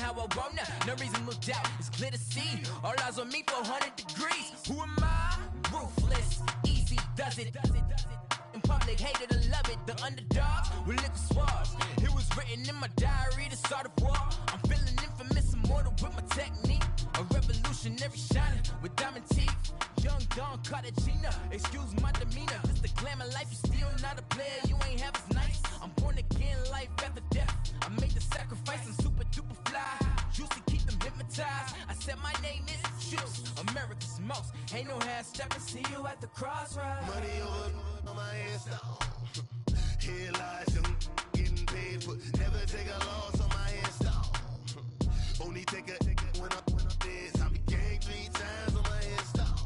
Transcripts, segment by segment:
how I wanna. No reasonable doubt, it's clear to see. All eyes on me, 400 degrees. Who am I? Ruthless, easy does it. In public, hated or love it. The underdogs with liquor swabs. It was written in my diary to start a war. I'm feeling infamous, immortal with my technique. A revolutionary shining with diamond teeth. Young Don Cartagena, excuse my demeanor. This the glamour life, you still not a player, you ain't half as nice. I'm born again, life after death. I made the sacrifice, I'm super duper fly. Used to keep them hypnotized. I said my name is Juice, America's most. Ain't no half stepping, see you at the crossroads. Money over on my headstone. Here lies them getting paid for. Never take a loss on my headstone. Only take a when I'm dead. I be gang 3 times on my headstone.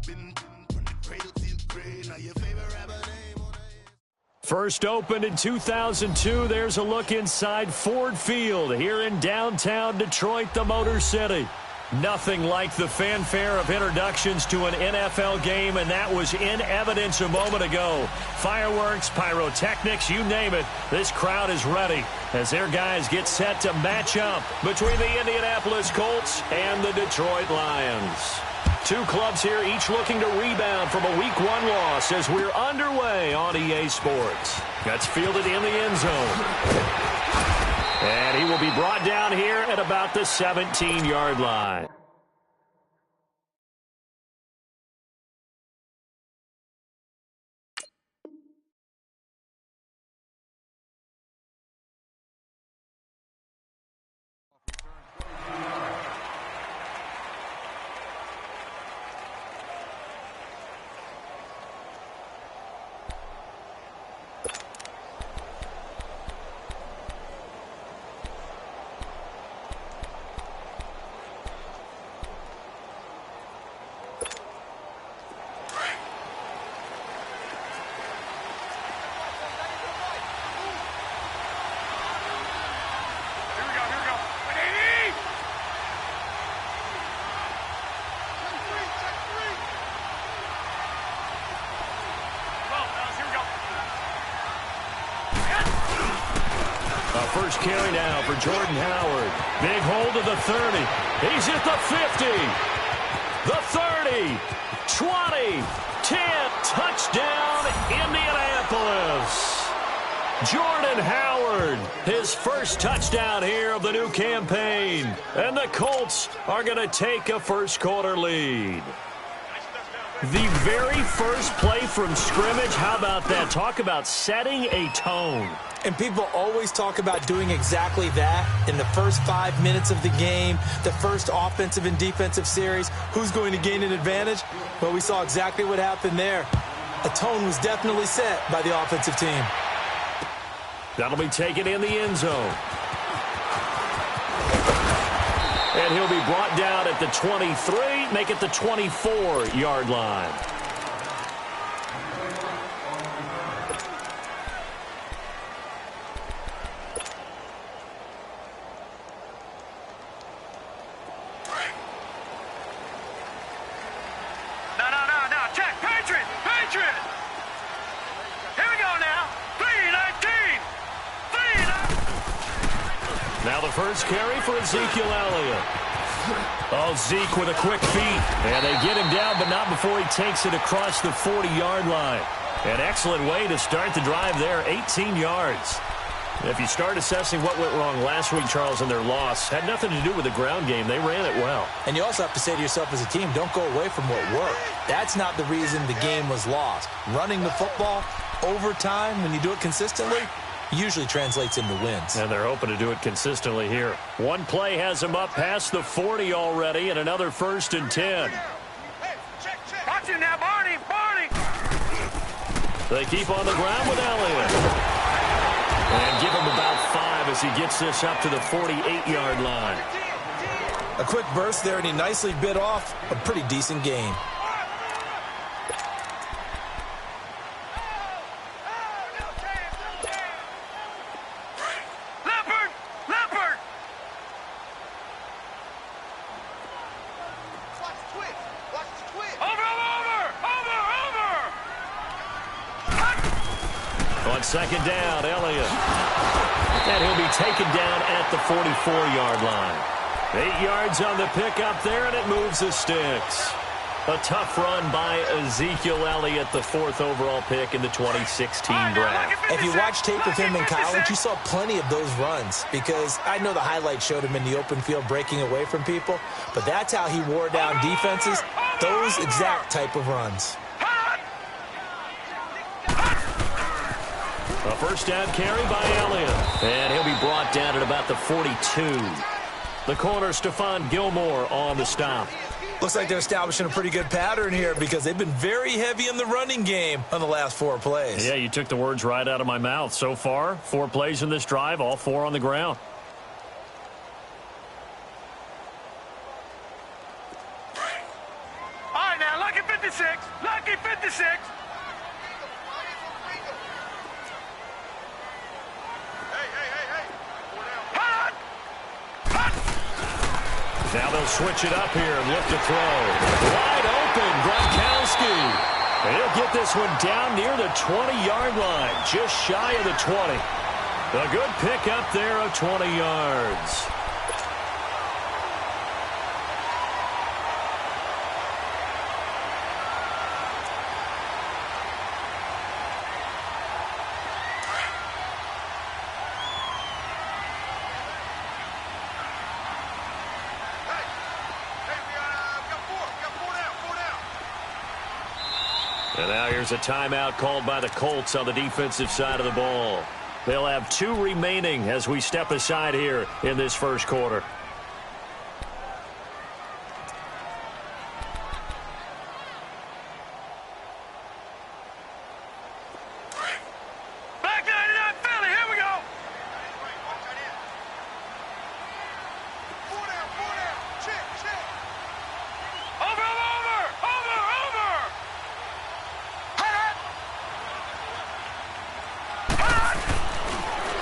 Been from the cradle to the grave. Now your favorite rapper name on the head. First opened in 2002. There's a look inside Ford Field here in downtown Detroit, the Motor City. Nothing like the fanfare of introductions to an NFL game, and that was in evidence a moment ago. Fireworks, pyrotechnics, you name it. This crowd is ready as their guys get set to match up between the Indianapolis Colts and the Detroit Lions. Two clubs here, each looking to rebound from a Week 1 loss as we're underway on EA Sports. That's fielded in the end zone. And he will be brought down here at about the 17-yard line. First carry now for Jordan Howard. Big hold of the 30. He's at the 50. The 30. 20. 10. Touchdown, Indianapolis. Jordan Howard, his first touchdown here of the new campaign. And the Colts are going to take a first quarter lead. The very first play from scrimmage, how about that? Talk about setting a tone. And people always talk about doing exactly that in the first 5 minutes of the game, the first offensive and defensive series. Who's going to gain an advantage? Well, we saw exactly what happened there. A tone was definitely set by the offensive team. That'll be taken in the end zone. And he'll be brought down at the 23, make it the 24-yard line. No. Check. Patriot. Here we go now. 3-19. Now the first carry for Ezekiel Elliott. Oh, Zeke with a quick feed. And they get him down, but not before he takes it across the 40-yard line. An excellent way to start the drive there, 18 yards. If you start assessing what went wrong last week, Charles, in their loss, had nothing to do with the ground game. They ran it well. And you also have to say to yourself as a team, don't go away from what worked. That's not the reason the game was lost. Running the football over time, when you do it consistently, usually translates into wins. And they're hoping to do it consistently here. One play has them up past the 40 already, and another 1st and 10. Watch him now, Barney. They keep on the ground with Elliott. And give him about 5 as he gets this up to the 48-yard line. A quick burst there, and he nicely bit off a pretty decent game. Leopard! Over! On second down, Elliott. And he'll be taken down at the 44-yard line. 8 yards on the pickup there, and it moves the sticks. A tough run by Ezekiel Elliott, the 4th overall pick in the 2016 draft. If you watch tape of him in college, you saw plenty of those runs because I know the highlights showed him in the open field breaking away from people, but that's how he wore down defenses, those exact type of runs. A first down carry by Elliott, and he'll be brought down at about the 42. The corner, Stephon Gilmore, on the stop. Looks like they're establishing a pretty good pattern here because they've been very heavy in the running game on the last 4 plays. Yeah, you took the words right out of my mouth. So far, 4 plays in this drive, all 4 on the ground. All right, now, lucky 56. Lucky 56. Now they'll switch it up here and look to throw. Wide open, Gronkowski. And he'll get this one down near the 20-yard line, just shy of the 20. A good pickup there of 20 yards. And now here's a timeout called by the Colts on the defensive side of the ball. They'll have 2 remaining as we step aside here in this first quarter. Back 99 Philly, here we go. 4 down, check. Over.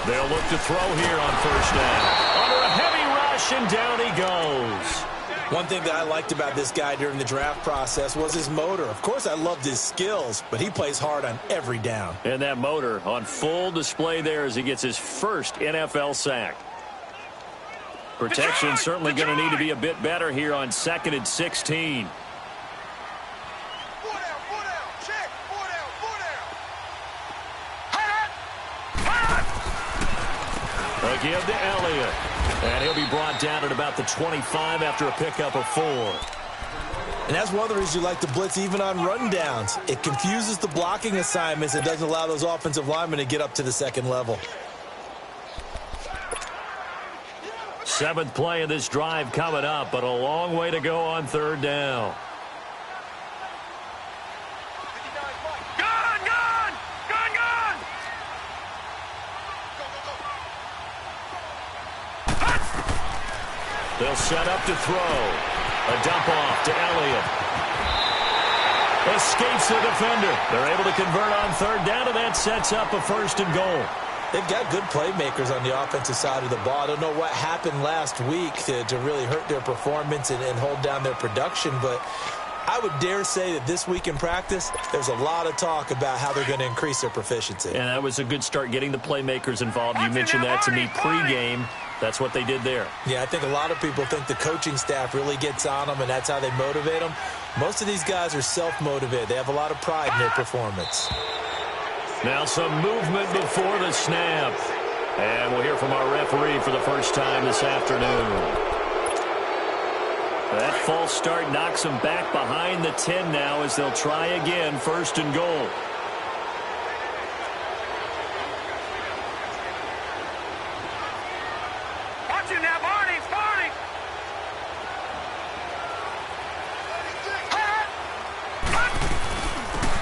They'll look to throw here on first down. Under a heavy rush, and down he goes. One thing that I liked about this guy during the draft process was his motor. Of course, I loved his skills, but he plays hard on every down. And that motor on full display there as he gets his first NFL sack. Protection certainly going to need to be a bit better here on 2nd and 16. 4 down, check. 4 down. A give to Elliott. And he'll be brought down at about the 25 after a pickup of 4. And that's one of the reasons you like to blitz even on rundowns. It confuses the blocking assignments and doesn't allow those offensive linemen to get up to the second level. 7th play of this drive coming up, but a long way to go on 3rd down. They'll set up to throw. A dump off to Elliott. Escapes the defender. They're able to convert on 3rd down, and that sets up a 1st and goal. They've got good playmakers on the offensive side of the ball. I don't know what happened last week to really hurt their performance and hold down their production, but I would dare say that this week in practice, there's a lot of talk about how they're going to increase their proficiency. And that was a good start getting the playmakers involved. You mentioned that to me pregame. That's what they did there. Yeah, I think a lot of people think the coaching staff really gets on them, and that's how they motivate them. Most of these guys are self-motivated. They have a lot of pride in their performance. Now some movement before the snap. And we'll hear from our referee for the first time this afternoon. That false start knocks them back behind the 10 now as they'll try again, 1st and goal. Watch it now, Barney.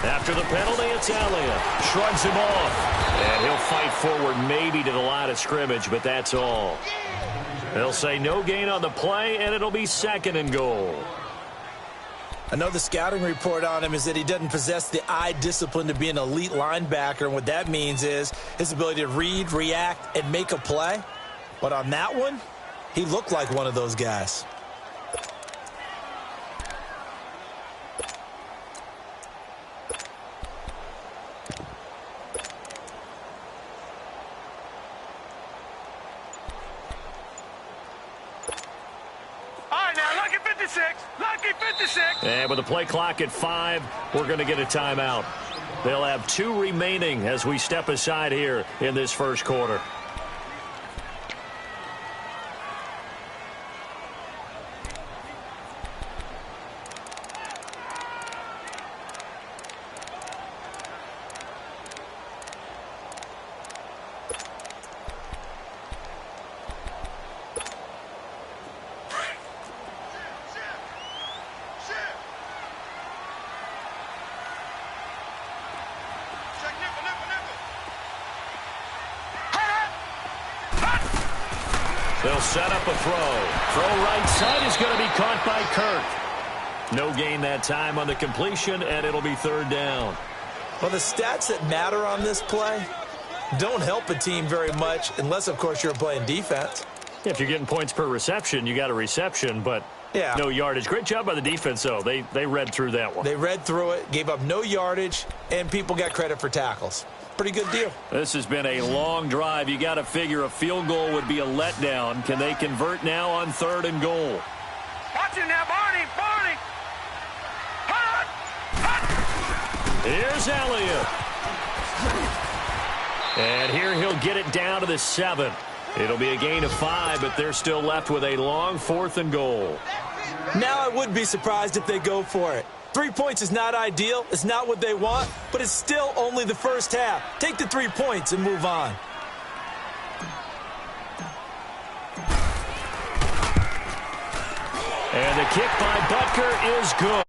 After the penalty, it's Elliott. Shrugs him off. And he'll fight forward maybe to the line of scrimmage, but that's all. They'll say no gain on the play, and it'll be 2nd and goal. I know the scouting report on him is that he doesn't possess the eye discipline to be an elite linebacker, and what that means is his ability to read, react, and make a play. But on that one, he looked like one of those guys. 56. Lucky 56. And with the play clock at 5, we're going to get a timeout. They'll have 2 remaining as we step aside here in this first quarter. They'll set up a throw. Throw right side is going to be caught by Kirk. No gain that time on the completion, and it'll be 3rd down. Well, the stats that matter on this play don't help a team very much unless, of course, you're playing defense. Yeah, if you're getting points per reception, you got a reception, but no yardage. Great job by the defense, though. They read through that one. They read through it, gave up no yardage, and people got credit for tackles. Pretty good deal. This has been a long drive. You got to figure a field goal would be a letdown. Can they convert now on 3rd and goal? Watch it now, Barney. Barney. Hut. Hut. Here's Elliott. And here he'll get it down to the 7. It'll be a gain of 5, but they're still left with a long 4th and goal. Now I would be surprised if they go for it. 3 points is not ideal. It's not what they want, but it's still only the first half. Take the 3 points and move on. And the kick by Butker is good.